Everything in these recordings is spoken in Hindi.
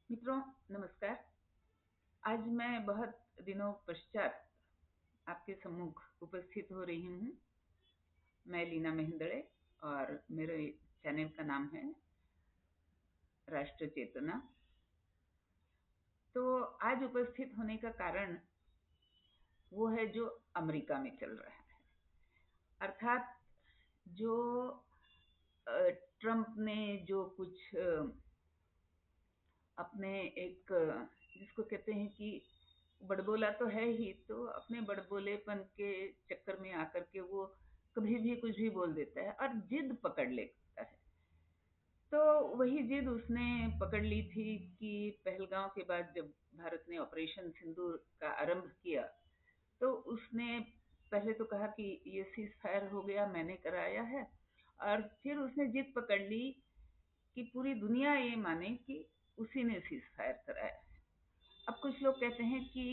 मित्रों, नमस्कार। आज मैं बहुत दिनों पश्चात आपके सम्मुख उपस्थित हो रही हूँ। मैं लीना महेंद्रे और मेरे चैनल का नाम है राष्ट्र चेतना। तो आज उपस्थित होने का कारण वो है जो अमेरिका में चल रहा है। अर्थात जो ट्रम्प ने जो कुछ अपने एक जिसको कहते हैं कि बड़बोला तो है ही, तो अपने बड़बोलेपन के चक्कर में आकर के वो कभी भी कुछ भी बोल देता है और जिद पकड़ लेता है। तो वही जिद उसने पकड़ ली थी कि पहलगांव के बाद जब भारत ने ऑपरेशन सिंदूर का आरंभ किया, तो उसने पहले तो कहा कि ये सीज फायर हो गया, मैंने कराया है। और फिर उसने जिद पकड़ ली कि पूरी दुनिया ये माने कि उसी ने सीज फायर कराया है। अब कुछ लोग कहते हैं कि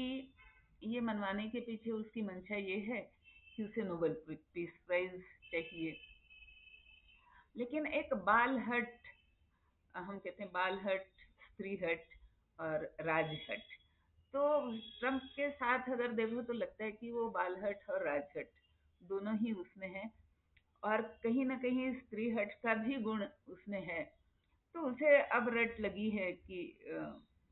ये मनवाने के पीछे उसकी मंशा ये है कि उसे नोबेल पीस प्राइज चाहिए। लेकिन एक बाल हट, हम कहते हैं बाल हट, स्त्री हट और राज हट। तो ट्रम्प के साथ अगर देखो तो लगता है कि वो बाल हट और राज हट दोनों ही उसमें है, और कहीं ना कहीं स्त्री हट का भी गुण उसमें है। तो उसे अब रट लगी है कि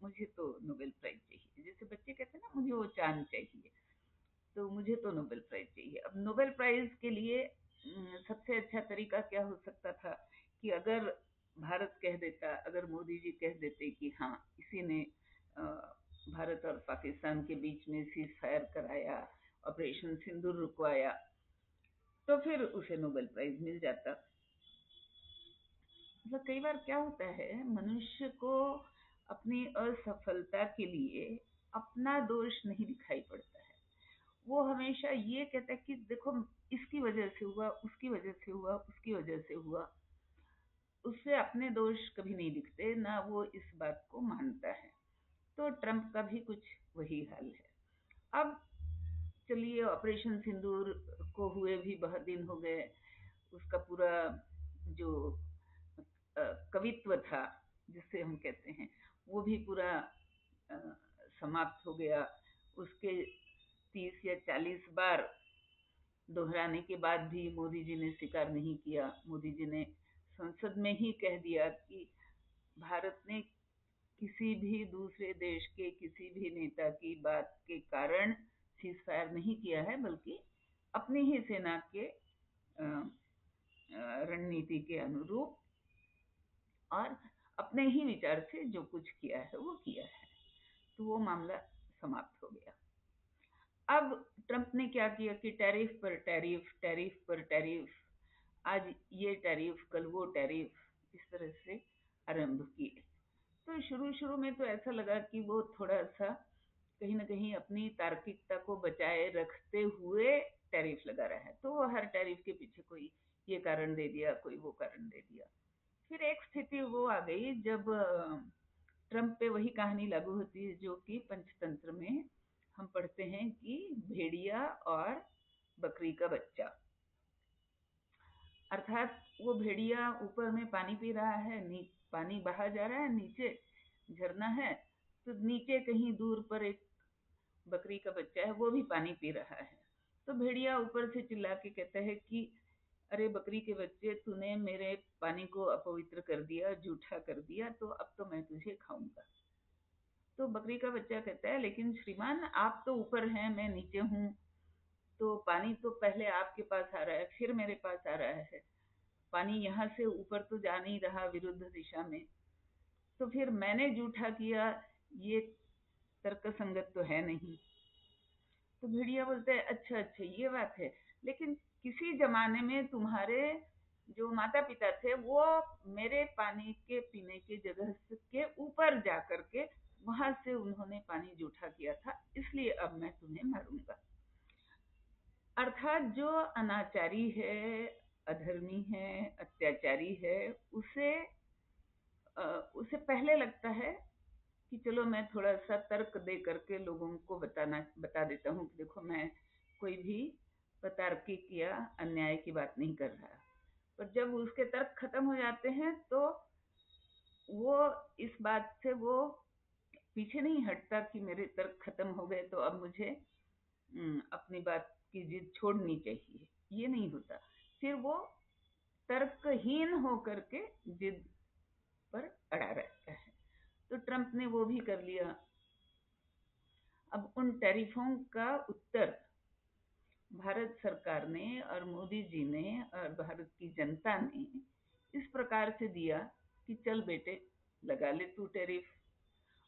मुझे तो नोबेल प्राइज चाहिए। जैसे बच्चे कहते हैं ना, मुझे वो चांद चाहिए, तो मुझे तो नोबेल प्राइज चाहिए। अब नोबेल प्राइज के लिए सबसे अच्छा तरीका क्या हो सकता था कि अगर भारत कह देता, अगर मोदी जी कह देते कि हाँ, इसी ने अ, भारत और पाकिस्तान के बीच में सीज फायर कराया, ऑपरेशन सिंदूर रुकवाया, तो फिर उसे नोबेल प्राइज मिल जाता। मतलब कई बार क्या होता है, मनुष्य को अपनी असफलता के लिए अपना दोष नहीं दिखाई पड़ता है। वो हमेशा ये कहता है कि देखो, इसकी वजह से हुआ, उसकी वजह से हुआ, उसकी वजह से हुआ। उससे अपने दोष कभी नहीं दिखते, ना वो इस बात को मानता है। तो ट्रम्प का भी कुछ वही हाल है। अब चलिए, ऑपरेशन सिंदूर को हुए भी बहुत दिन हो गए। उसका पूरा जो कवित्व था, जिसे हम कहते हैं, वो भी पूरा अ, समाप्त हो गया। उसके 30 या 40 बार दोहराने के बाद भी मोदी जी ने स्वीकार नहीं किया। मोदी जी ने संसद में ही कह दिया कि भारत ने किसी भी दूसरे देश के किसी भी नेता की बात के कारण सीज फायर नहीं किया है, बल्कि अपनी ही सेना के रणनीति के अनुरूप और अपने ही विचार से जो कुछ किया है वो किया है। तो वो मामला समाप्त हो गया। अब ट्रंप ने क्या किया कि टैरिफ पर टैरिफ, टैरिफ पर टैरिफ, आज ये टैरिफ, कल वो टैरिफ, इस तरह से आरंभ किए। तो शुरू शुरू में तो ऐसा लगा कि वो थोड़ा सा कहीं ना कहीं अपनी तार्किकता को बचाए रखते हुए टैरिफ लगा रहा है। तो वो हर टैरिफ के पीछे कोई ये कारण दे दिया, कोई वो कारण दे दिया। फिर एक स्थिति वो आ गई जब ट्रंप पे वही कहानी लागू होती है जो कि पंचतंत्र में हम पढ़ते हैं कि भेड़िया और बकरी का बच्चा। अर्थात वो भेड़िया ऊपर में पानी पी रहा है, पानी बहा जा रहा है, नीचे झरना है, तो नीचे कहीं दूर पर एक बकरी का बच्चा है, वो भी पानी पी रहा है। तो भेड़िया ऊपर से चिल्ला के कहता है कि अरे बकरी के बच्चे, तूने मेरे पानी को अपवित्र कर दिया, जूठा कर दिया, तो अब तो मैं तुझे खाऊंगा। तो बकरी का बच्चा कहता है, लेकिन श्रीमान, आप तो ऊपर हैं, मैं नीचे हूँ, तो पानी तो पहले आपके पास आ रहा है, फिर मेरे पास आ रहा है। पानी यहाँ से ऊपर तो जा नहीं रहा विरुद्ध दिशा में, तो फिर मैंने जूठा किया, ये तर्क संगत तो है नहीं। तो भेड़िया बोलते हैं, अच्छा अच्छा, ये बात है, लेकिन किसी जमाने में तुम्हारे जो माता पिता थे वो मेरे पानी के पीने की जगह के ऊपर जा करके वहां से उन्होंने पानी जूठा किया था, इसलिए अब मैं तुम्हें मारूंगा। अर्थात जो अनाचारी है, अधर्मी है, अत्याचारी है, उसे उसे पहले लगता है कि चलो मैं थोड़ा सा तर्क दे करके लोगों को बता देता हूँ कि देखो, मैं कोई भी अतार्किक या अन्याय की बात नहीं कर रहा। पर जब उसके तर्क खत्म हो जाते हैं तो वो इस बात से वो पीछे नहीं हटता कि मेरे तर्क खत्म हो गए तो अब मुझे अपनी बात की जिद छोड़नी चाहिए, ये नहीं होता। फिर वो तर्कहीन होकर के जिद पर अड़ा रहता है। तो ट्रंप ने वो भी कर लिया। अब उन टैरिफों का उत्तर भारत सरकार ने और मोदी जी ने और भारत की जनता ने इस प्रकार से दिया कि चल बेटे, लगा ले तू टैरिफ,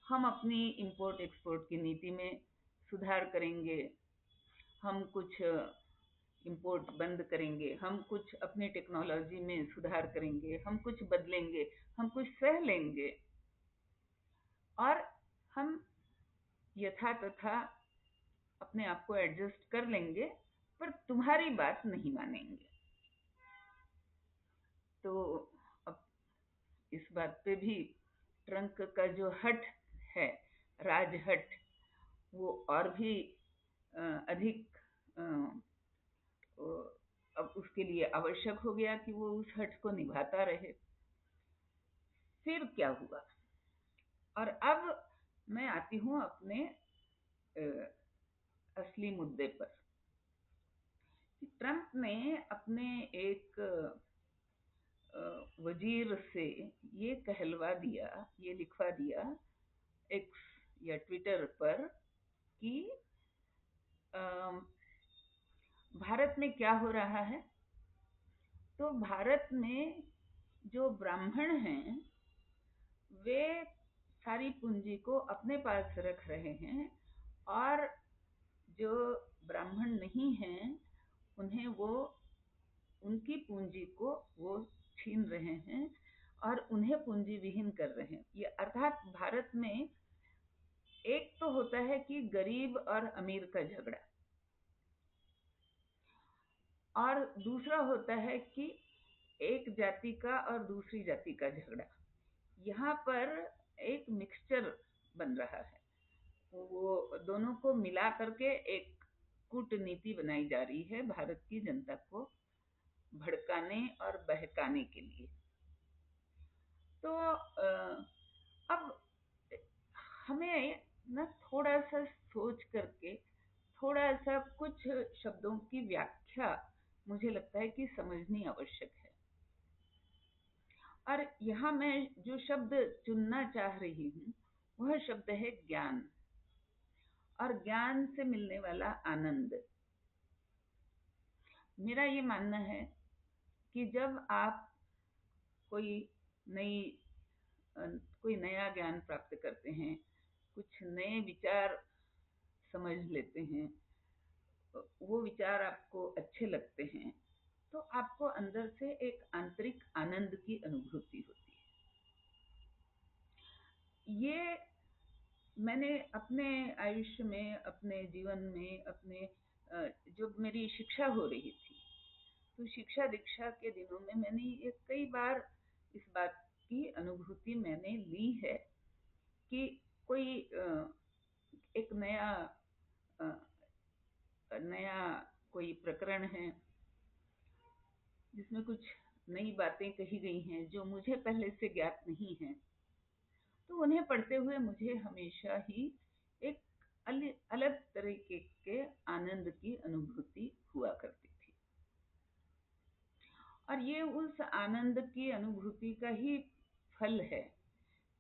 हम अपनी इंपोर्ट एक्सपोर्ट की नीति में सुधार करेंगे, हम कुछ इंपोर्ट बंद करेंगे, हम कुछ अपनी टेक्नोलॉजी में सुधार करेंगे, हम कुछ बदलेंगे, हम कुछ सह लेंगे और हम यथा तथा अपने आप को एडजस्ट कर लेंगे, पर तुम्हारी बात नहीं मानेंगे। तो अब इस बात पे भी ट्रंप का जो हट है, राजहट, वो और भी अधिक अब उसके लिए आवश्यक हो गया कि वो उस हट को निभाता रहे। फिर क्या हुआ? और अब मैं आती हूँ अपने असली मुद्दे पर। ट्रंप ने अपने एक वजीर से ये कहलवा दिया, ये लिखवा दिया एक्स या ट्विटर पर कि भारत में क्या हो रहा है। तो भारत में जो ब्राह्मण हैं वे सारी पूंजी को अपने पास रख रहे हैं और जो ब्राह्मण नहीं हैं उन्हें वो उनकी पूंजी को वो छीन रहे हैं और उन्हें पूंजी विहीन कर रहे हैं। ये अर्थात भारत में एक तो होता है कि गरीब और अमीर का झगड़ा, और दूसरा होता है कि एक जाति का और दूसरी जाति का झगड़ा। यहाँ पर एक मिक्सचर बन रहा है, वो दोनों को मिला करके एक कूटनीति बनाई जा रही है भारत की जनता को भड़काने और बहकाने के लिए। तो अब हमें ना थोड़ा सा सोच करके थोड़ा सा कुछ शब्दों की व्याख्या मुझे लगता है कि समझनी आवश्यक है। और यहाँ मैं जो शब्द चुनना चाह रही हूँ वह शब्द है ज्ञान, और ज्ञान से मिलने वाला आनंद। मेरा ये मानना है कि जब आप कोई नई कोई नया ज्ञान प्राप्त करते हैं, कुछ नए विचार समझ लेते हैं, वो विचार आपको अच्छे लगते हैं, तो आपको अंदर से एक आंतरिक आनंद की अनुभूति होती है। ये मैंने अपने आयुष्य में, अपने जीवन में, अपने जब मेरी शिक्षा हो रही थी तो शिक्षा दीक्षा के दिनों में मैंने ये कई बार इस बात की अनुभूति मैंने ली है कि कोई एक नया कोई प्रकरण है जिसमें कुछ नई बातें कही गई हैं जो मुझे पहले से ज्ञात नहीं है, तो उन्हें पढ़ते हुए मुझे हमेशा ही एक अलग तरीके के आनंद की अनुभूति हुआ करती थी। और ये उस आनंद की अनुभूति का ही फल है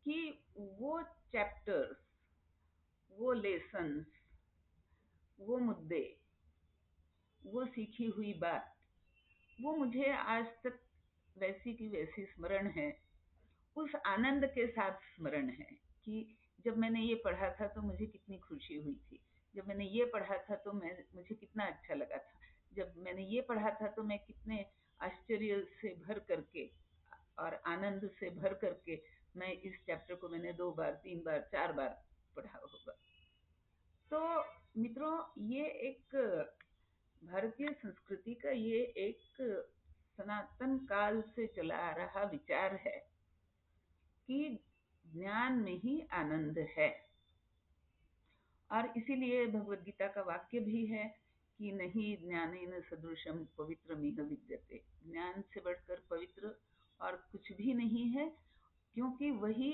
कि वो चैप्टर्स, वो लेसन्स, वो मुद्दे, वो सीखी हुई बात, वो मुझे आज तक वैसी की वैसी स्मरण है। उस आनंद के साथ स्मरण है कि जब मैंने ये पढ़ा था तो मुझे कितनी खुशी हुई थी, जब मैंने ये पढ़ा था तो मुझे कितना अच्छा लगा था, जब मैंने ये पढ़ा था तो मैं कितने आश्चर्य से भर करके और आनंद से भर करके मैं इस चैप्टर को मैंने 2 बार 3 बार 4 बार पढ़ा होगा। तो मित्रों, ये एक भारतीय संस्कृति का ये एक सनातन काल से चला आ रहा विचार है कि ज्ञान में ही आनंद है। और इसीलिए भगवद गीता का वाक्य भी है कि नहीं ज्ञानेन सदृशम पवित्रमिह विद्यते। ज्ञान से बढ़कर पवित्र और कुछ भी नहीं है, क्योंकि वही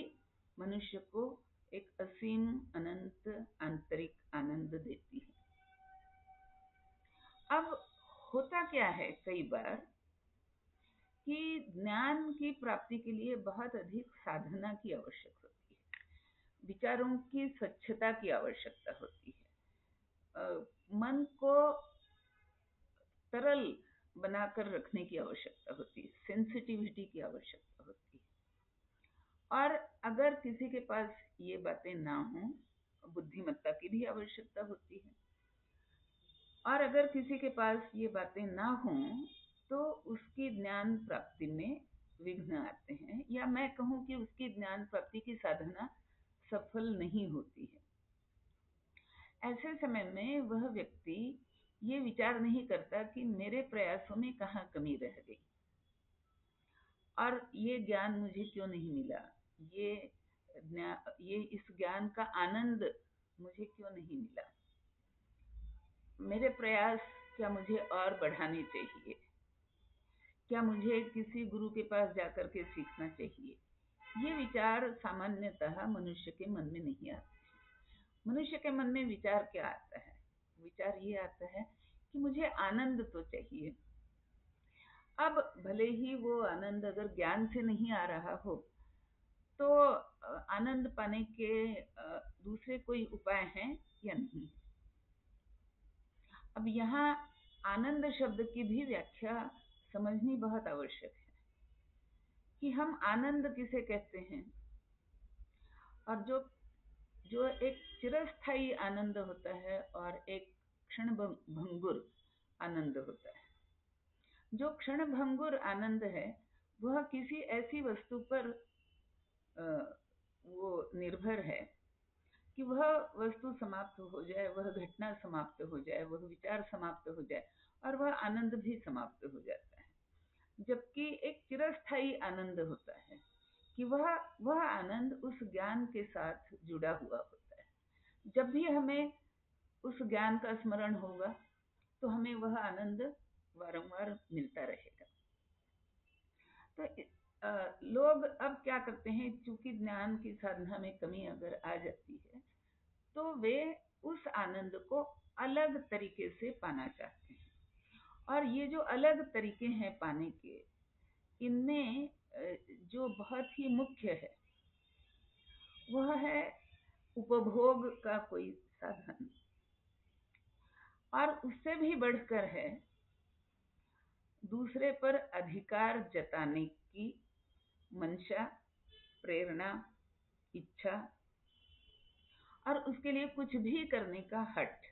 मनुष्य को एक असीम अनंत आंतरिक आनंद देती है। अब होता क्या है कई बार कि ज्ञान की प्राप्ति के लिए बहुत अधिक साधना की आवश्यकता होती है, विचारों की स्वच्छता की आवश्यकता होती है, मन को तरल बनाकर रखने की आवश्यकता होती है, सेंसिटिविटी की आवश्यकता होती है। और अगर किसी के पास ये बातें ना हो, बुद्धिमत्ता की भी आवश्यकता होती है। और अगर किसी के पास ये बातें ना हो तो उसकी ज्ञान प्राप्ति में विघ्न आते हैं, या मैं कहूँ कि उसकी ज्ञान प्राप्ति की साधना सफल नहीं होती है। ऐसे समय में वह व्यक्ति ये विचार नहीं करता कि मेरे प्रयासों में कहाँ कमी रह गई और ये ज्ञान मुझे क्यों नहीं मिला, ये इस ज्ञान का आनंद मुझे क्यों नहीं मिला, मेरे प्रयास क्या मुझे और बढ़ाने चाहिए, क्या मुझे किसी गुरु के पास जाकर के सीखना चाहिए। ये विचार सामान्यतः मनुष्य के मन में नहीं आते। मनुष्य के मन में विचार क्या आता है? विचार ये आता है कि मुझे आनंद तो चाहिए। अब भले ही वो आनंद अगर ज्ञान से नहीं आ रहा हो तो आनंद पाने के दूसरे कोई उपाय हैं या नहीं। अब यहाँ आनंद शब्द की भी व्याख्या समझनी बहुत आवश्यक है कि हम आनंद किसे कहते हैं, और जो जो एक चिरस्थायी आनंद होता है और एक क्षण भंगुर आनंद होता है। जो क्षण भंगुर आनंद है वह किसी ऐसी वस्तु पर वो निर्भर है कि वह वस्तु समाप्त हो जाए, वह घटना समाप्त हो जाए, वह विचार समाप्त हो जाए और वह आनंद भी समाप्त हो जाता है। जबकि एक चिरस्थायी आनंद होता है कि वह आनंद उस ज्ञान के साथ जुड़ा हुआ होता है। जब भी हमें उस ज्ञान का स्मरण होगा तो हमें वह आनंद वारंवार मिलता रहेगा। तो लोग अब क्या करते हैं, चूंकि ज्ञान की साधना में कमी अगर आ जाती है तो वे उस आनंद को अलग तरीके से पाना चाहते हैं। और ये जो अलग तरीके हैं पाने के, इनमें जो बहुत ही मुख्य है वह है उपभोग का कोई साधन, और उससे भी बढ़कर है दूसरे पर अधिकार जताने की मंशा, प्रेरणा, इच्छा, और उसके लिए कुछ भी करने का हठ।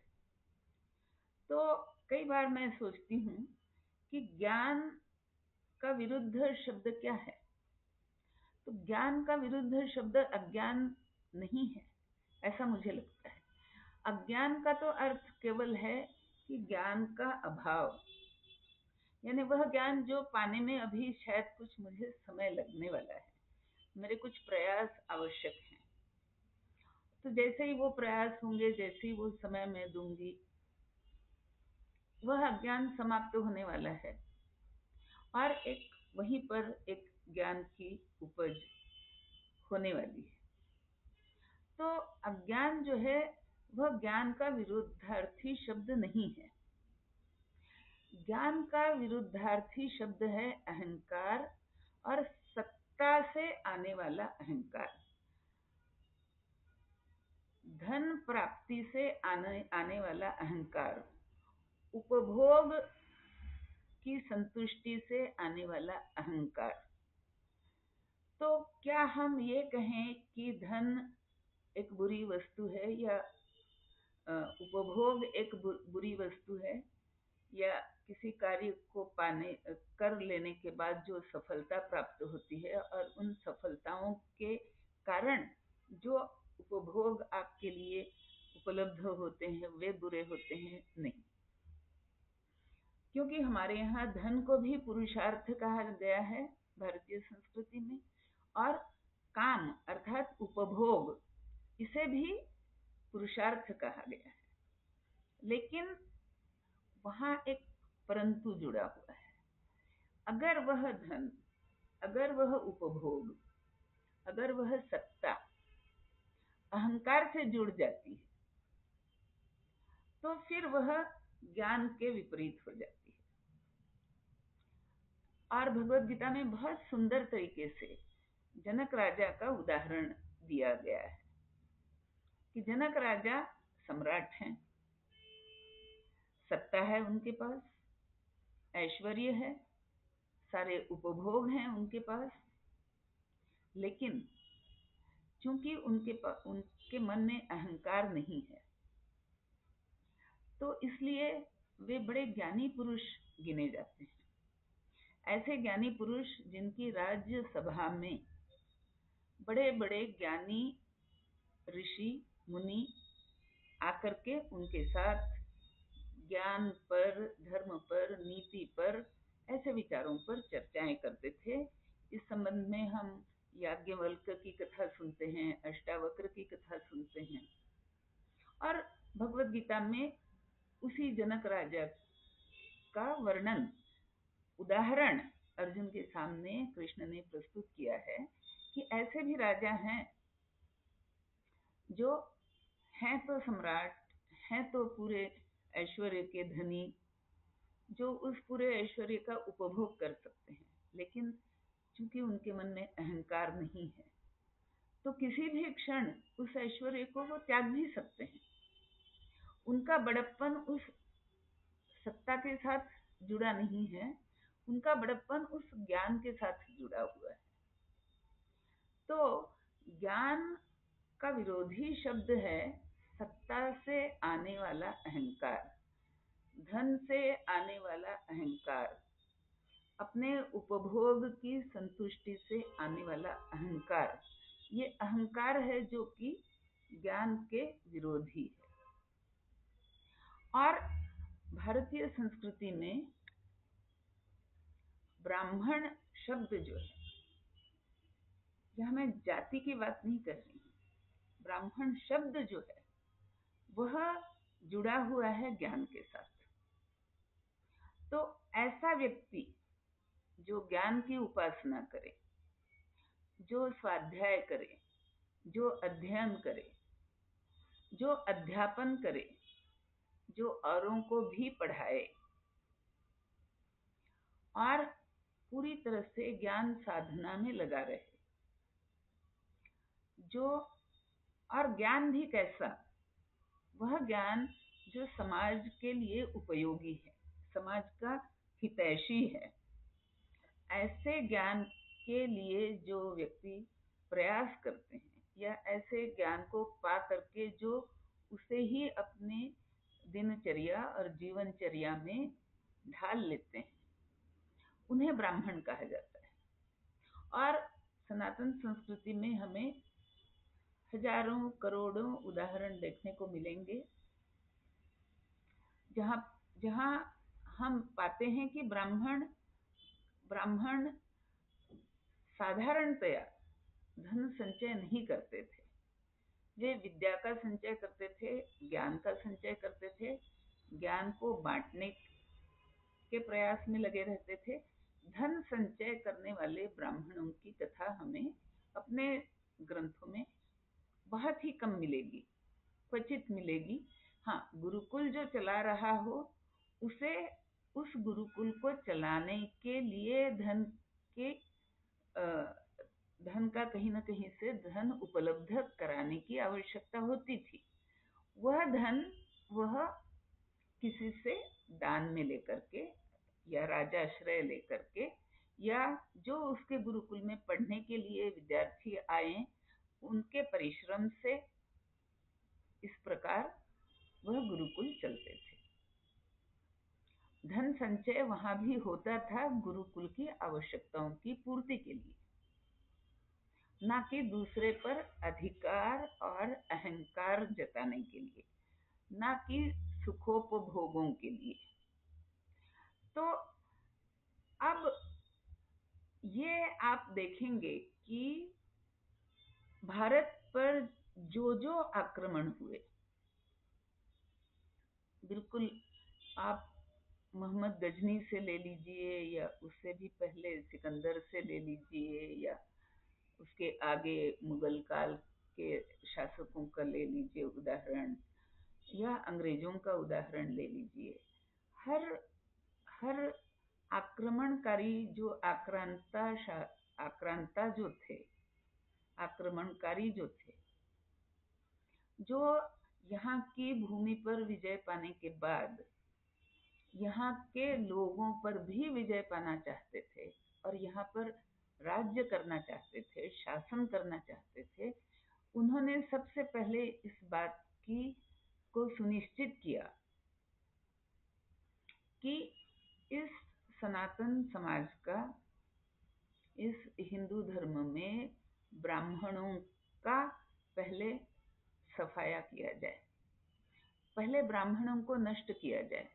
तो कई बार मैं सोचती हूँ कि ज्ञान का विरुद्ध शब्द क्या है। तो ज्ञान का विरुद्ध शब्द अज्ञान नहीं है, ऐसा मुझे लगता है। अज्ञान का तो अर्थ केवल है कि ज्ञान का अभाव, यानी वह ज्ञान जो पाने में अभी शायद कुछ मुझे समय लगने वाला है, मेरे कुछ प्रयास आवश्यक हैं। तो जैसे ही वो प्रयास होंगे, जैसे ही वो समय मैं दूंगी, वह अज्ञान समाप्त होने वाला है और एक वहीं पर एक ज्ञान की उपज होने वाली है। तो अज्ञान जो है वह ज्ञान का विरुद्धार्थी शब्द नहीं है। ज्ञान का विरुद्धार्थी शब्द है अहंकार, और सत्ता से आने वाला अहंकार, धन प्राप्ति से आने वाला अहंकार, उपभोग की संतुष्टि से आने वाला अहंकार। तो क्या हम ये कहें कि धन एक बुरी वस्तु है, या उपभोग एक बुरी वस्तु है, या किसी कार्य को कर लेने के बाद जो सफलता प्राप्त होती है और उन सफलताओं के कारण जो उपभोग आपके लिए उपलब्ध होते हैं वे बुरे होते हैं? नहीं, क्योंकि हमारे यहाँ धन को भी पुरुषार्थ कहा गया है भारतीय संस्कृति में, और काम अर्थात उपभोग, इसे भी पुरुषार्थ कहा गया है। लेकिन वहाँ एक परंतु जुड़ा हुआ है। अगर वह धन, अगर वह उपभोग, अगर वह सत्ता अहंकार से जुड़ जाती है तो फिर वह ज्ञान के विपरीत हो जाती है। और भगवत गीता में बहुत सुंदर तरीके से जनक राजा का उदाहरण दिया गया है कि जनक राजा सम्राट हैं, सत्ता है उनके पास, ऐश्वर्य है, सारे उपभोग हैं उनके पास, लेकिन चूंकि उनके मन में अहंकार नहीं है तो इसलिए वे बड़े ज्ञानी पुरुष गिने जाते हैं। ऐसे ज्ञानी पुरुष जिनकी राज्य सभा में बड़े बड़े ज्ञानी ऋषि मुनि आकर के उनके साथ ज्ञान पर, धर्म पर, नीति पर, ऐसे विचारों पर चर्चाएं करते थे। इस संबंध में हम याज्ञवल्क्य की कथा सुनते हैं, अष्टावक्र की कथा सुनते हैं। और भगवत गीता में उसी जनक राजा का वर्णन, उदाहरण अर्जुन के सामने कृष्ण ने प्रस्तुत किया है कि ऐसे भी राजा हैं जो हैं तो सम्राट, हैं तो पूरे ऐश्वर्य के धनी, जो उस पूरे ऐश्वर्य का उपभोग कर सकते हैं, लेकिन चूंकि उनके मन में अहंकार नहीं है तो किसी भी क्षण उस ऐश्वर्य को वो त्याग भी सकते हैं। उनका बड़प्पन उस सत्ता के साथ जुड़ा नहीं है, उनका बड़प्पन उस ज्ञान के साथ जुड़ा हुआ है। तो ज्ञान का विरोधी शब्द है सत्ता से आने वाला अहंकार, धन से आने वाला अहंकार, अपने उपभोग की संतुष्टि से आने वाला अहंकार। ये अहंकार है जो कि ज्ञान के विरोधी है। और भारतीय संस्कृति में ब्राह्मण शब्द जो है, यहाँ मैं जाति की बात नहीं कर रही हूँ, ब्राह्मण शब्द जो है वह जुड़ा हुआ है ज्ञान के साथ। तो ऐसा व्यक्ति जो ज्ञान की उपासना करे, जो स्वाध्याय करे, जो अध्ययन करे, जो अध्यापन करे, जो औरों को भी पढ़ाए और पूरी तरह से ज्ञान साधना में लगा रहे, जो, और ज्ञान भी कैसा, वह ज्ञान जो समाज के लिए उपयोगी है, समाज का हितैषी है। ऐसे ज्ञान के लिए जो व्यक्ति प्रयास करते हैं या ऐसे ज्ञान को पा करके जो उसे ही अपने दिनचर्या और जीवनचर्या में ढाल लेते हैं, उन्हें ब्राह्मण कहा जाता है। और सनातन संस्कृति में हमें हजारों करोड़ों उदाहरण देखने को मिलेंगे जहाँ जहाँ हम पाते हैं कि ब्राह्मण साधारणतया धन संचय नहीं करते थे। वे विद्या का संचय करते थे, ज्ञान का संचय करते थे, ज्ञान को बांटने के प्रयास में लगे रहते थे। धन संचय करने वाले ब्राह्मणों की कथा हमें अपने ग्रंथों में बहुत ही कम मिलेगी, क्वचित मिलेगी। हाँ, गुरुकुल जो चला रहा हो उसे उस गुरुकुल को चलाने के लिए धन का कहीं ना कहीं से धन उपलब्ध कराने की आवश्यकता होती थी। वह धन वह किसी से दान में लेकर के या राजाश्रय लेकर के या जो उसके गुरुकुल में पढ़ने के लिए विद्यार्थी आए उनके परिश्रम से, इस प्रकार वह गुरुकुल चलते थे। धन संचय वहां भी होता था गुरुकुल की आवश्यकताओं की पूर्ति के लिए, ना कि दूसरे पर अधिकार और अहंकार जताने के लिए, ना कि सुखोपभोगों के लिए। तो अब ये आप देखेंगे कि भारत पर जो जो आक्रमण हुए, बिल्कुल आप मोहम्मद गजनी से ले लीजिए या उससे भी पहले सिकंदर से ले लीजिए या उसके आगे मुगल काल के शासकों का ले लीजिए उदाहरण, या अंग्रेजों का उदाहरण ले लीजिए। हर हर आक्रमणकारी जो आक्रांता जो थे, आक्रमणकारी जो थे, जो यहाँ की भूमि पर विजय पाने के बाद यहाँ के लोगों पर भी विजय पाना चाहते थे और यहाँ पर राज्य करना चाहते थे, शासन करना चाहते थे, उन्होंने सबसे पहले इस बात की को सुनिश्चित किया कि इस सनातन समाज का, इस हिंदू धर्म में ब्राह्मणों का पहले सफाया किया जाए, पहले ब्राह्मणों को नष्ट किया जाए,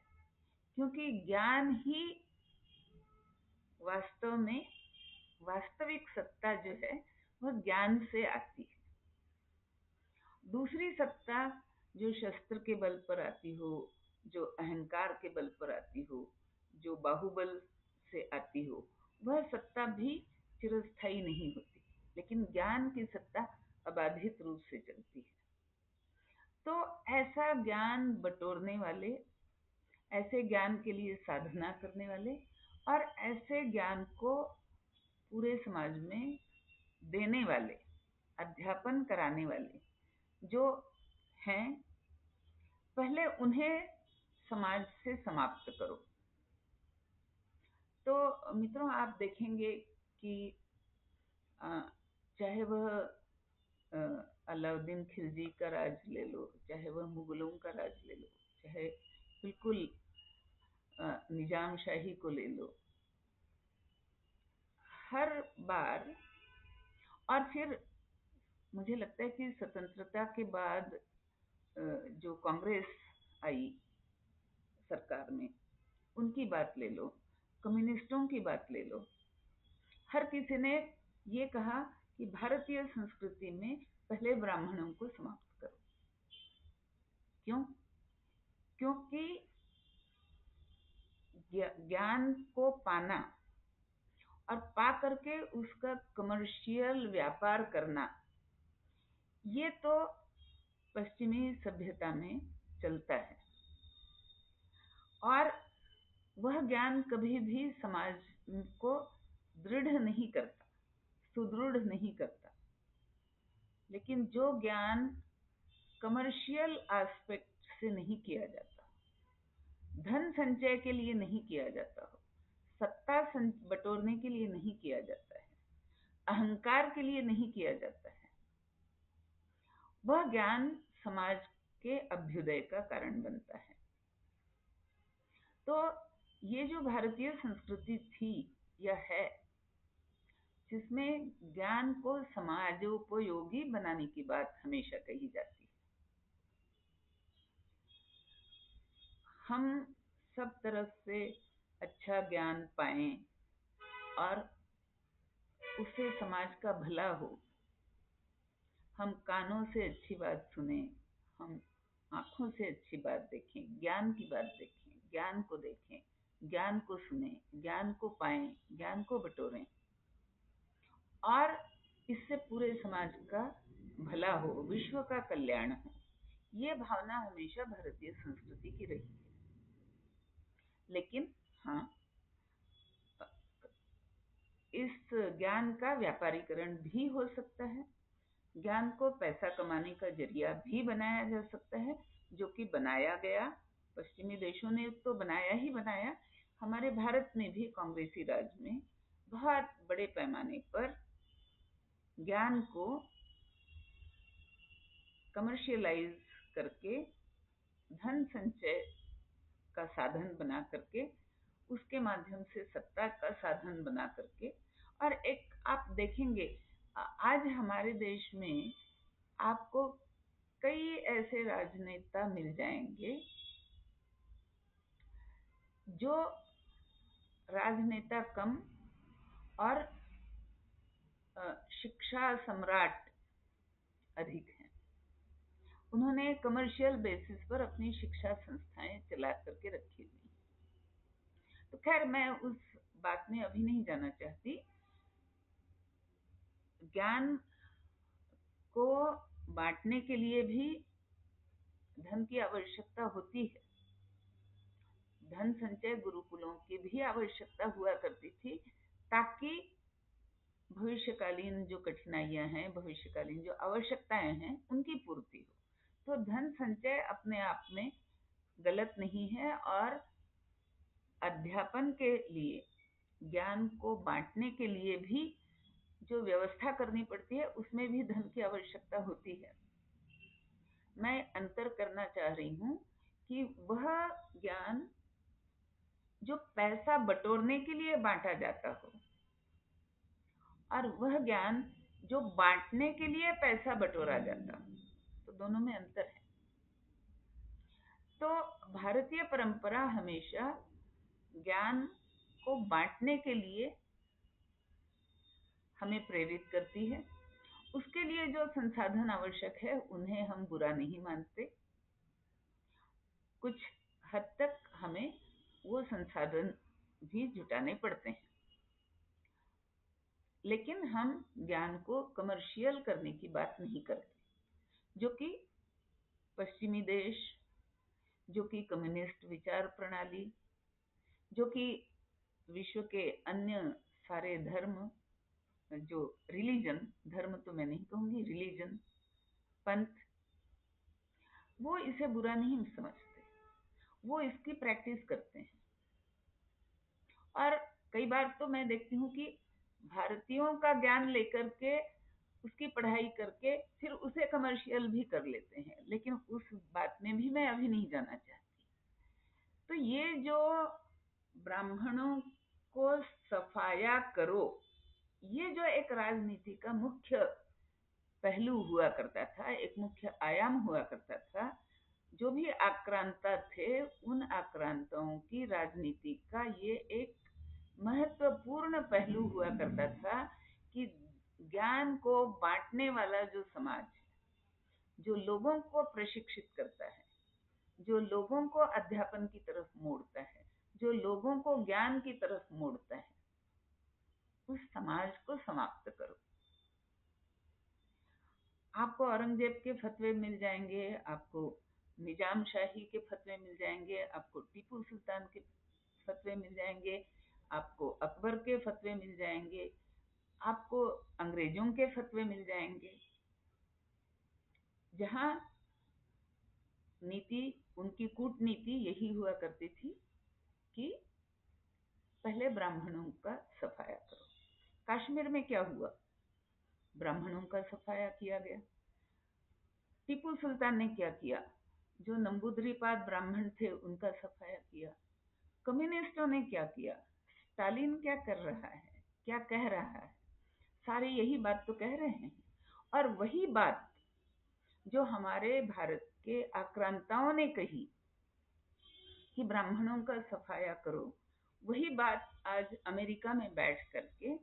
क्योंकि ज्ञान ही वास्तव में, वास्तविक सत्ता जो है वह ज्ञान से आती है। दूसरी सत्ता जो शस्त्र के बल पर आती हो, जो अहंकार के बल पर आती हो, जो बाहुबल से आती हो, वह सत्ता भी चिरस्थायी नहीं होती, लेकिन ज्ञान की सत्ता अबाधित रूप से चलती है। तो ऐसा ज्ञान बटोरने वाले, ऐसे ज्ञान के लिए साधना करने वाले और ऐसे ज्ञान को पूरे समाज में देने वाले, अध्यापन कराने वाले जो हैं, पहले उन्हें समाज से समाप्त करो। तो मित्रों, आप देखेंगे कि चाहे वह अलाउद्दीन खिलजी का राज ले लो, चाहे वह मुगलों का राज ले लो, चाहे बिल्कुल निजाम शाही को ले लो, हर बार, और फिर मुझे लगता है कि स्वतंत्रता के बाद जो कांग्रेस आई सरकार में, उनकी बात ले लो, कम्युनिस्टों की बात ले लो, हर किसी ने ये कहा कि भारतीय संस्कृति में पहले ब्राह्मणों को समाप्त करो। क्यों? क्योंकि ज्ञान को पाना और पा करके उसका कमर्शियल व्यापार करना, ये तो पश्चिमी सभ्यता में चलता है, और वह ज्ञान कभी भी समाज को दृढ़ नहीं करता, सुदृढ़ नहीं करता। लेकिन जो ज्ञान कमर्शियल एस्पेक्ट से नहीं किया जाता, धन संचय के लिए नहीं किया जाता हो, सत्ता बटोरने के लिए नहीं किया जाता है, अहंकार के लिए नहीं किया जाता है, वह ज्ञान समाज के अभ्युदय का कारण बनता है। तो ये जो भारतीय संस्कृति थी या है, जिसमें ज्ञान को समाजोपयोगी बनाने की बात हमेशा कही जाती है, हम सब तरफ से अच्छा ज्ञान पाएं और उससे समाज का भला हो, हम कानों से अच्छी बात सुने, हम आंखों से अच्छी बात देखें, ज्ञान की बात देखें, ज्ञान को देखें, ज्ञान को सुने, ज्ञान को पाएं, ज्ञान को बटोरें, और इससे पूरे समाज का भला हो, विश्व का कल्याण हो। ये भावना हमेशा भारतीय संस्कृति की रही है। लेकिन हाँ, इस ज्ञान का व्यापारीकरण भी हो सकता है, ज्ञान को पैसा कमाने का जरिया भी बनाया जा सकता है, जो कि बनाया गया। पश्चिमी देशों ने तो बनाया ही बनाया, हमारे भारत में भी कांग्रेसी राज में बहुत बड़े पैमाने पर ज्ञान को कमर्शियलाइज करके, धन संचय का साधन बना करके, उसके माध्यम से सत्ता का साधन बना करके, और एक आप देखेंगे आज हमारे देश में आपको कई ऐसे राजनेता मिल जाएंगे जो राजनेता कम और शिक्षा सम्राट अधिक हैं। उन्होंने कमर्शियल बेसिस पर अपनी शिक्षा संस्थाएं चला करके रखी हुई। तो खैर, मैं उस बात में अभी नहीं जाना चाहती। ज्ञान को बांटने के लिए भी धन की आवश्यकता होती है। धन संचय गुरुकुलों की भी आवश्यकता हुआ करती थी, ताकि भविष्यकालीन जो कठिनाइयां हैं, भविष्यकालीन जो आवश्यकताएं हैं, उनकी पूर्ति हो। तो धन संचय अपने आप में गलत नहीं है, और अध्यापन के लिए, ज्ञान को बांटने के लिए भी जो व्यवस्था करनी पड़ती है, उसमें भी धन की आवश्यकता होती है। मैं अंतर करना चाह रही हूँ कि वह ज्ञान जो पैसा बटोरने के लिए बांटा जाता हो, और वह ज्ञान जो बांटने के लिए पैसा बटोरा जाता हो, तो दोनों में अंतर है। तो भारतीय परंपरा हमेशा ज्ञान को बांटने के लिए हमें प्रेरित करती है। उसके लिए जो संसाधन आवश्यक है, उन्हें हम बुरा नहीं मानते। कुछ हद तक हमें वो संसाधन भी जुटाने पड़ते हैं, लेकिन हम ज्ञान को कमर्शियल करने की बात नहीं करते, जो कि पश्चिमी देश, जो कि कम्युनिस्ट विचार प्रणाली, जो कि विश्व के अन्य सारे धर्म, जो रिलीजन, धर्म तो मैं नहीं कहूंगी, रिलीजन, पंथ, वो इसे बुरा नहीं समझते, वो इसकी प्रैक्टिस करते हैं। और कई बार तो मैं देखती हूँ कि भारतीयों का ज्ञान लेकर के, उसकी पढ़ाई करके, फिर उसे कमर्शियल भी कर लेते हैं, लेकिन उस बात में भी मैं अभी नहीं जाना चाहती। तो ये जो ब्राह्मणों को सफाया करो, ये जो एक राजनीति का मुख्य पहलू हुआ करता था, एक मुख्य आयाम हुआ करता था, जो भी आक्रांता थे, उन आक्रांताओं की राजनीति का ये एक महत्वपूर्ण पहलू हुआ करता था कि ज्ञान को बांटने वाला जो समाज है, जो लोगों को प्रशिक्षित करता है, जो लोगों को अध्यापन की तरफ मोड़ता है, जो लोगों को ज्ञान की तरफ मोड़ता है, उस समाज को समाप्त करो। आपको औरंगजेब के फतवे मिल जाएंगे, आपको निजाम शाही के फतवे मिल जाएंगे, आपको टीपू सुल्तान के फतवे मिल जाएंगे, आपको अकबर के फतवे मिल जाएंगे, आपको अंग्रेजों के फतवे मिल जाएंगे, जहां नीति, उनकी कूटनीति यही हुआ करती थी कि पहले ब्राह्मणों का सफाया करो। कश्मीर में क्या हुआ? ब्राह्मणों का सफाया किया गया। टीपू सुल्तान ने क्या किया? जो नंबूदरीपाद ब्राह्मण थे, उनका सफाया किया। कम्युनिस्टों ने क्या किया? स्टालिन क्या कर रहा है, क्या कह रहा है? सारे यही बात तो कह रहे हैं। और वही बात जो हमारे भारत के आक्रांताओं ने कही कि ब्राह्मणों का सफाया करो, वही बात आज अमेरिका में बैठ करके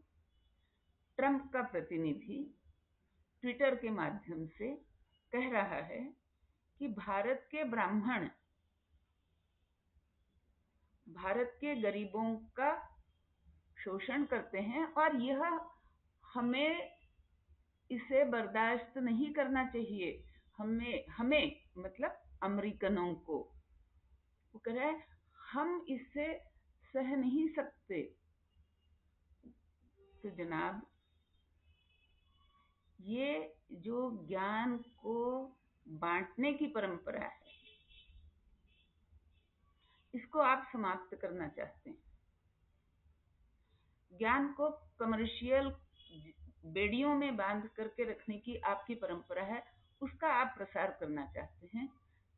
ट्रंप का प्रतिनिधि ट्विटर के माध्यम से कह रहा है कि भारत के ब्राह्मण भारत के गरीबों का शोषण करते हैं, और यह हमें इसे बर्दाश्त नहीं करना चाहिए। हमें हमें मतलब अमेरिकनों को, वो कह रहा है, हम इससे सह नहीं सकते। तो जनाब, ये जो ज्ञान को बांटने की परंपरा है, इसको आप समाप्त करना चाहते हैं। ज्ञान को कमर्शियल बेड़ियों में बांध करके रखने की आपकी परंपरा है, उसका आप प्रसार करना चाहते हैं,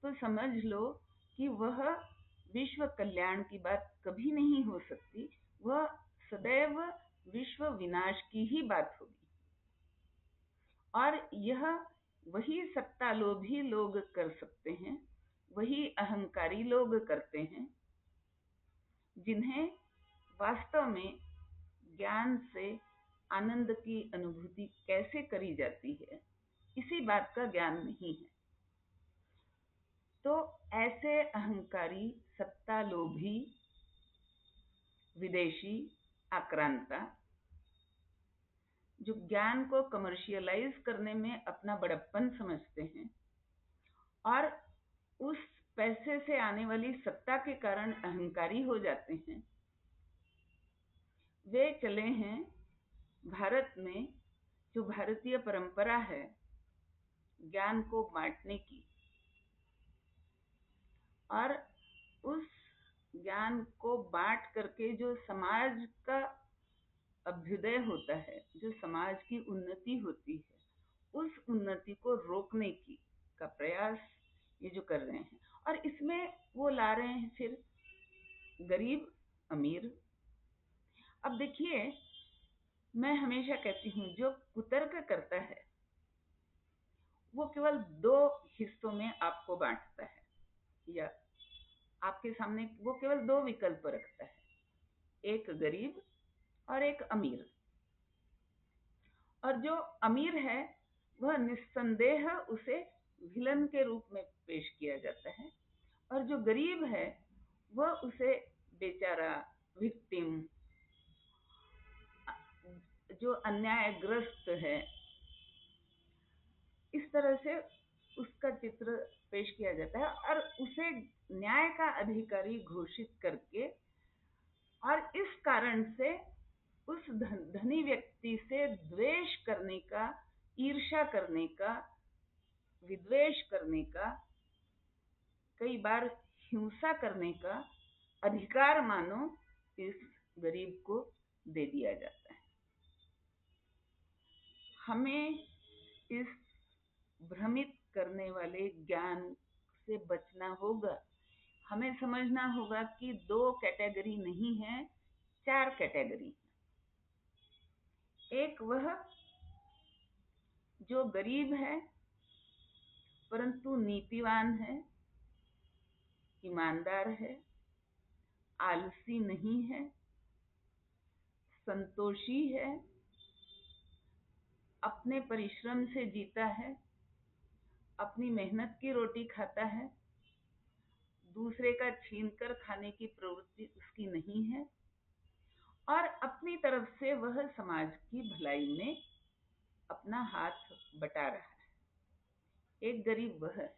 तो समझ लो कि वह विश्व कल्याण की बात कभी नहीं हो सकती, वह सदैव विश्व विनाश की ही बात होगी। और यह वही सत्ता लोभी लोग कर सकते हैं, वही अहंकारी लोग करते हैं, जिन्हें वास्तव में ज्ञान से आनंद की अनुभूति कैसे करी जाती है, इसी बात का ज्ञान नहीं है। तो ऐसे अहंकारी, सत्ता लोभी, विदेशी, आक्रांता जो ज्ञान को कमर्शियलाइज करने में अपना बड़प्पन समझते हैं और उस पैसे से आने वाली सत्ता के कारण अहंकारी हो जाते हैं, वे चले हैं भारत में जो भारतीय परंपरा है ज्ञान को बांटने की, और उस ज्ञान को बांट करके जो समाज का अभ्युदय होता है, जो समाज की उन्नति होती है, उस उन्नति को रोकने की का प्रयास ये जो कर रहे हैं। और इसमें वो ला रहे हैं फिर गरीब अमीर। अब देखिए, मैं हमेशा कहती हूँ जो कुतर्क करता है वो केवल दो हिस्सों में आपको बांटता है, या आपके सामने वो केवल दो विकल्प रखता है, एक गरीब और एक अमीर। और जो अमीर है वह निस्संदेह उसे विलन के रूप में पेश किया जाता है, और जो गरीब है वह उसे बेचारा, विक्टिम, जो अन्यायग्रस्त है, इस तरह से उसका चित्र पेश किया जाता है और उसे न्याय का अधिकारी घोषित करके, और इस कारण से उस धनी व्यक्ति से द्वेष करने का, ईर्ष्या करने का, विद्वेष करने का, कई बार हिंसा करने का अधिकार मानो इस गरीब को दे दिया जाता है। हमें इस भ्रमित करने वाले ज्ञान से बचना होगा। हमें समझना होगा कि दो कैटेगरी नहीं है, चार कैटेगरी। एक वह जो गरीब है परंतु नीतिवान है, ईमानदार है, आलसी नहीं है, संतोषी है, अपने परिश्रम से जीता है, अपनी मेहनत की रोटी खाता है, दूसरे का छीनकर खाने की प्रवृत्ति उसकी नहीं है, और अपनी तरफ से वह समाज की भलाई में अपना हाथ बटा रहा है। एक गरीब वह है।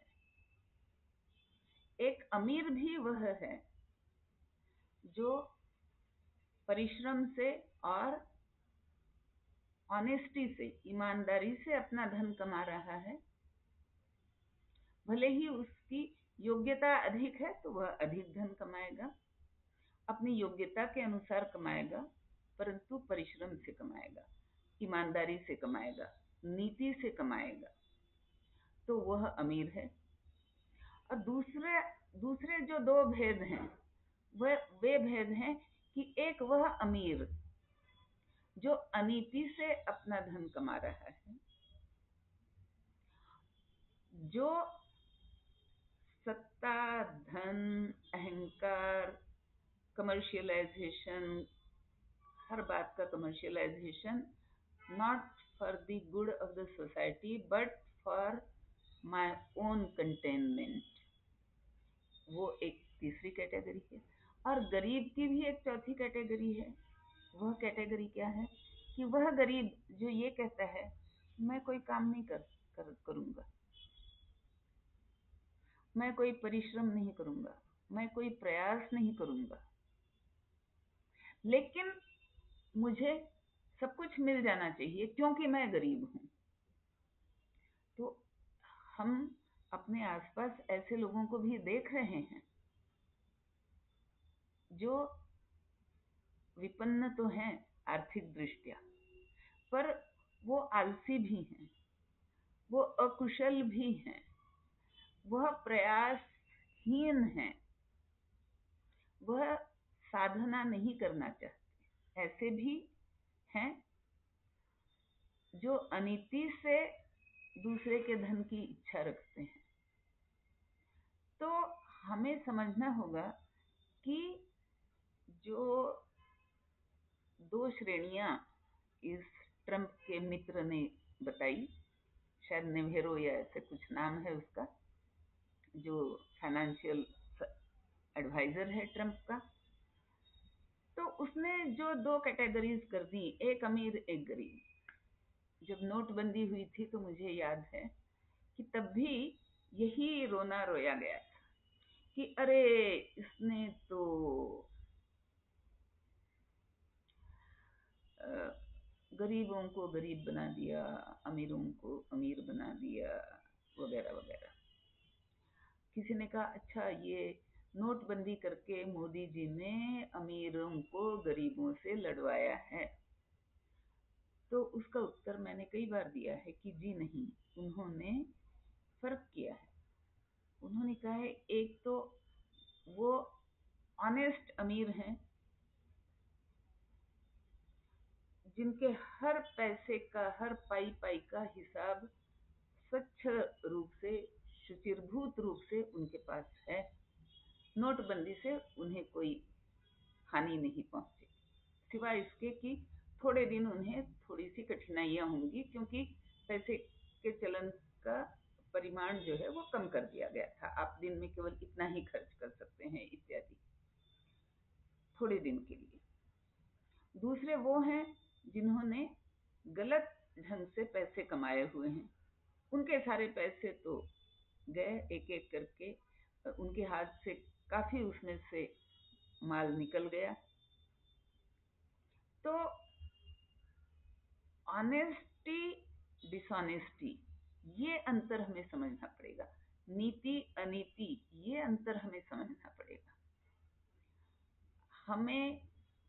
एक अमीर भी वह है जो परिश्रम से और ऑनेस्टी से, ईमानदारी से अपना धन कमा रहा है। भले ही उसकी योग्यता अधिक है तो वह अधिक धन कमाएगा, अपनी योग्यता के अनुसार कमाएगा, परंतु परिश्रम से कमाएगा, ईमानदारी से कमाएगा, नीति से कमाएगा, तो वह अमीर है। और दूसरे जो दो भेद हैं वे भेद हैं कि एक वह अमीर जो अनीति से अपना धन कमा रहा है, जो सत्ता, धन, अहंकार, कमर्शियलाइजेशन, हर बात का commercialisation, not for the good of the society but for my own containment, वो एक तीसरी कैटेगरी है। और गरीब की भी एक चौथी कैटेगरी है। वह कैटेगरी क्या है कि वह गरीब जो ये कहता है मैं कोई काम नहीं करूंगा, मैं कोई परिश्रम नहीं करूंगा, मैं कोई प्रयास नहीं करूंगा, लेकिन मुझे सब कुछ मिल जाना चाहिए क्योंकि मैं गरीब हूं। तो हम अपने आसपास ऐसे लोगों को भी देख रहे हैं जो विपन्न तो हैं आर्थिक दृष्टया, पर वो आलसी भी हैं, वो अकुशल भी हैं, वह प्रयासहीन हैं, वह साधना नहीं करना चाहते। ऐसे भी हैं जो अनीति से दूसरे के धन की इच्छा रखते हैं। तो हमें समझना होगा कि जो दो श्रेणियां इस ट्रंप के मित्र ने बताई, शायद नेवेरो या ऐसे कुछ नाम है उसका, जो फाइनेंशियल एडवाइजर है ट्रंप का, तो उसने जो दो कैटेगरीज कर दी, एक अमीर एक गरीब, जब नोटबंदी हुई थी तो मुझे याद है कि तब भी यही रोना रोया गया था कि अरे इसने तो अ, गरीबों को गरीब बना दिया, अमीरों को अमीर बना दिया, वगैरह वगैरह। किसी ने कहा अच्छा ये नोटबंदी करके मोदी जी ने अमीरों को गरीबों से लड़वाया है। तो उसका उत्तर मैंने कई बार दिया है कि जी नहीं, उन्होंने फर्क किया है। उन्होंने कहा है एक तो वो ऑनेस्ट अमीर हैं जिनके हर पैसे का, हर पाई पाई का हिसाब स्वच्छ रूप से, शुचिर्भूत रूप से उनके पास है। नोटबंदी से उन्हें कोई हानि नहीं पहुंची, सिवाय इसके कि थोड़े दिन उन्हें थोड़ी सी कठिनाइयां होंगी, क्योंकि पैसे के चलन का परिमाण जो है वो कम कर दिया गया था। आप दिन में केवल इतना ही खर्च कर सकते हैं इत्यादि, थोड़े दिन के लिए। दूसरे वो हैं जिन्होंने गलत ढंग से पैसे कमाए हुए हैं, उनके सारे पैसे तो गए एक एक करके, उनके हाथ से काफी उसमें से माल निकल गया। तो ऑनेस्टी, डिसऑनेस्टी, ये अंतर हमें समझना पड़ेगा। नीति अनीति, ये अंतर हमें समझना पड़ेगा। हमें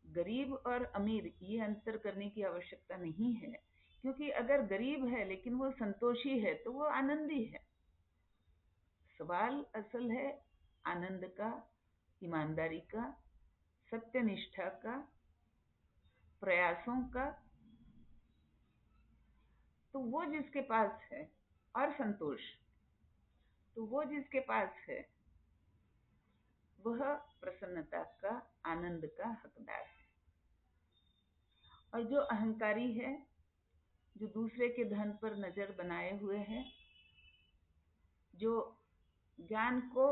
गरीब और अमीर ये अंतर करने की आवश्यकता नहीं है, क्योंकि अगर गरीब है लेकिन वो संतोषी है तो वो आनंदी है। सवाल असल है आनंद का, ईमानदारी का, सत्यनिष्ठा का, प्रयासों का। तो वो जिसके पास है, और संतोष, तो वो जिसके पास है वह प्रसन्नता का, आनंद का हकदार है। और जो अहंकारी है, जो दूसरे के धन पर नजर बनाए हुए है, जो ज्ञान को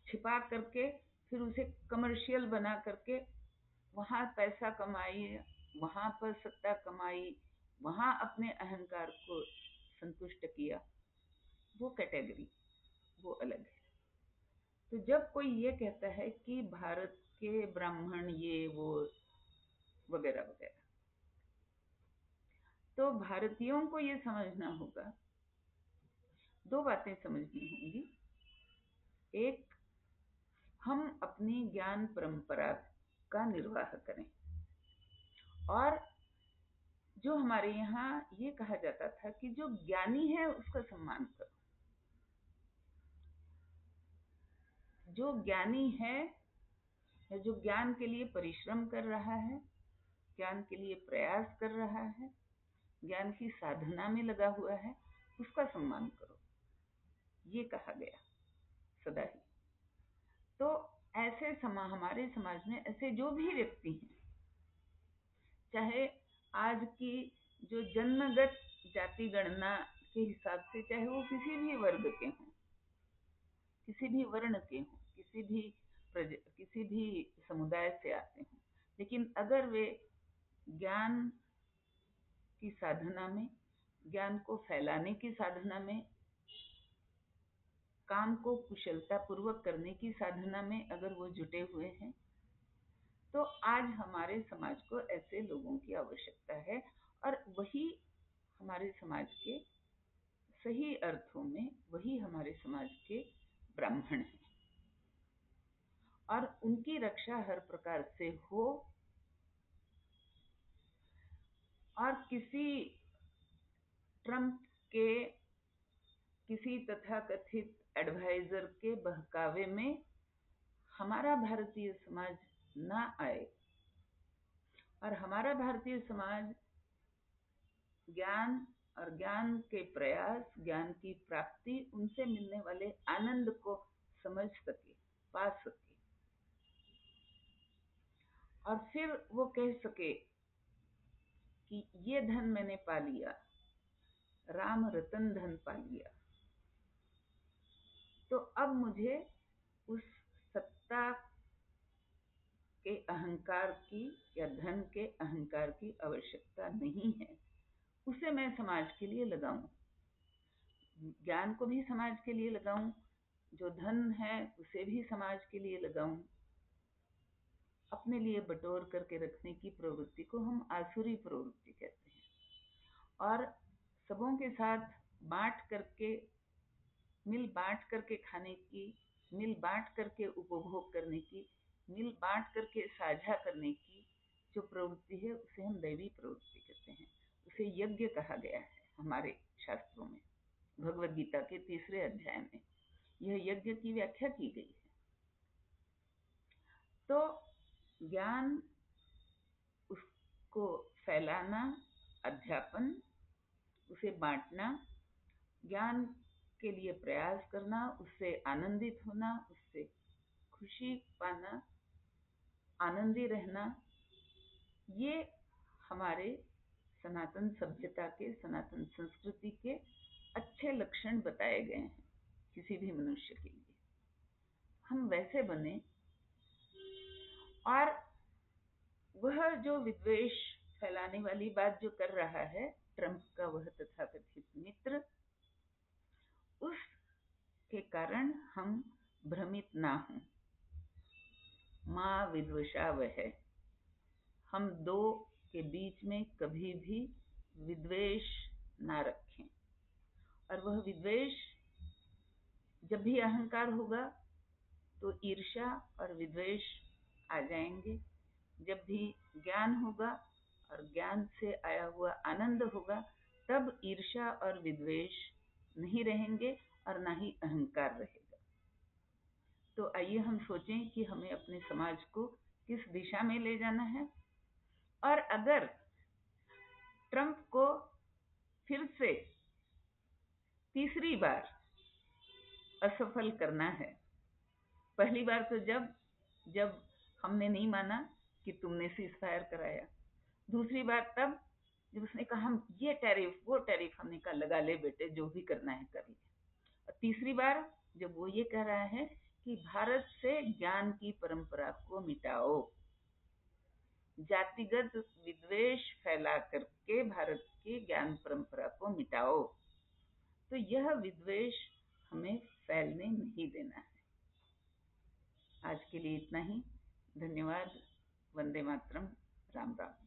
छिपा करके फिर उसे कमर्शियल बना करके वहां पैसा कमाई, वहां पर सत्ता कमाई, वहां अपने अहंकार को संतुष्ट किया, वो कैटेगरी, वो अलग है। तो जब कोई ये कहता है कि भारत के ब्राह्मण ये वो वगैरह वगैरह, तो भारतीयों को ये समझना होगा, दो बातें समझनी होंगी। एक, हम अपनी ज्ञान परंपरा का निर्वाह करें, और जो हमारे यहाँ ये कहा जाता था कि जो ज्ञानी है उसका सम्मान करो। जो ज्ञानी है, या जो ज्ञान के लिए परिश्रम कर रहा है, ज्ञान के लिए प्रयास कर रहा है, ज्ञान की साधना में लगा हुआ है, उसका सम्मान करो, ये कहा गया सदा ही। तो ऐसे हमारे समाज में ऐसे जो भी व्यक्ति हैं, चाहे आज की जो जन्मगत जाति गणना के हिसाब से, चाहे वो किसी भी वर्ग के हों, किसी भी वर्ण के हों, किसी भी समुदाय से आते हों, लेकिन अगर वे ज्ञान की साधना में, ज्ञान को फैलाने की साधना में, काम को कुशलता पूर्वक करने की साधना में अगर वो जुटे हुए हैं, तो आज हमारे समाज को ऐसे लोगों की आवश्यकता है। और वही हमारे समाज के, सही अर्थों में वही हमारे समाज के ब्राह्मण हैं, और उनकी रक्षा हर प्रकार से हो। और किसी ट्रम्प के, किसी तथाकथित एडवाइजर के बहकावे में हमारा भारतीय समाज ना आए, और हमारा भारतीय समाज ज्ञान और ज्ञान के प्रयास, ज्ञान की प्राप्ति, उनसे मिलने वाले आनंद को समझ सके, पा सके, और फिर वो कह सके कि ये धन मैंने पा लिया, राम रतन धन पा लिया, तो अब मुझे उस सत्ता के अहंकार की या धन के अहंकार की आवश्यकता नहीं है। उसे मैं समाज के लिए लगाऊं, ज्ञान को भी समाज के लिए लगाऊं, जो धन है उसे भी समाज के लिए लगाऊं। अपने लिए बटोर करके रखने की प्रवृत्ति को हम आसुरी प्रवृत्ति कहते हैं। और सबों के साथ बांट करके, मिल बांट करके खाने की, मिल बांट करके उपभोग करने की, मिल बांट करके साझा करने की जो प्रवृत्ति है उसे हम दैवी प्रवृत्ति कहते हैं। उसे यज्ञ कहा गया है हमारे शास्त्रों में। भगवद गीता के 3 अध्याय में यह यज्ञ की व्याख्या की गई है। तो ज्ञान, उसको फैलाना, अध्यापन, उसे बांटना, ज्ञान के लिए प्रयास करना, उससे आनंदित होना, उससे खुशी पाना, आनंदी रहना, ये हमारे सनातन सभ्यता के, सनातन संस्कृति के अच्छे लक्षण बताए गए हैं किसी भी मनुष्य के लिए। हम वैसे बने। और वह जो विद्वेष फैलाने वाली बात जो कर रहा है ट्रंप का वह तथाकथित मित्र, उसके कारण हम भ्रमित ना हों। माँ विद्वेषा वह, हम दो के बीच में कभी भी विद्वेष ना रखें। और वह विद्वेष, जब भी अहंकार होगा तो ईर्ष्या और विद्वेष आ जाएंगे। जब भी ज्ञान होगा और ज्ञान से आया हुआ आनंद होगा, तब ईर्ष्या और विद्वेष नहीं रहेंगे और ना ही अहंकार रहेगा। तो आइए हम सोचें कि हमें अपने समाज को किस दिशा में ले जाना है। और अगर ट्रंप को फिर से तीसरी बार असफल करना है, पहली बार तो जब हमने नहीं माना कि तुमने सीज फायर कराया, दूसरी बार तब जब उसने कहा हम ये टैरिफ वो टैरिफ, हमने कहा लगा ले बेटे, जो भी करना है कर ले। और तीसरी बार जब वो ये कह रहा है कि भारत से ज्ञान की परंपरा को मिटाओ, जातिगत विद्वेष फैला करके भारत की ज्ञान परंपरा को मिटाओ, तो यह विद्वेष हमें फैलने नहीं देना है। आज के लिए इतना ही। धन्यवाद। वंदे मातरम। राम राम।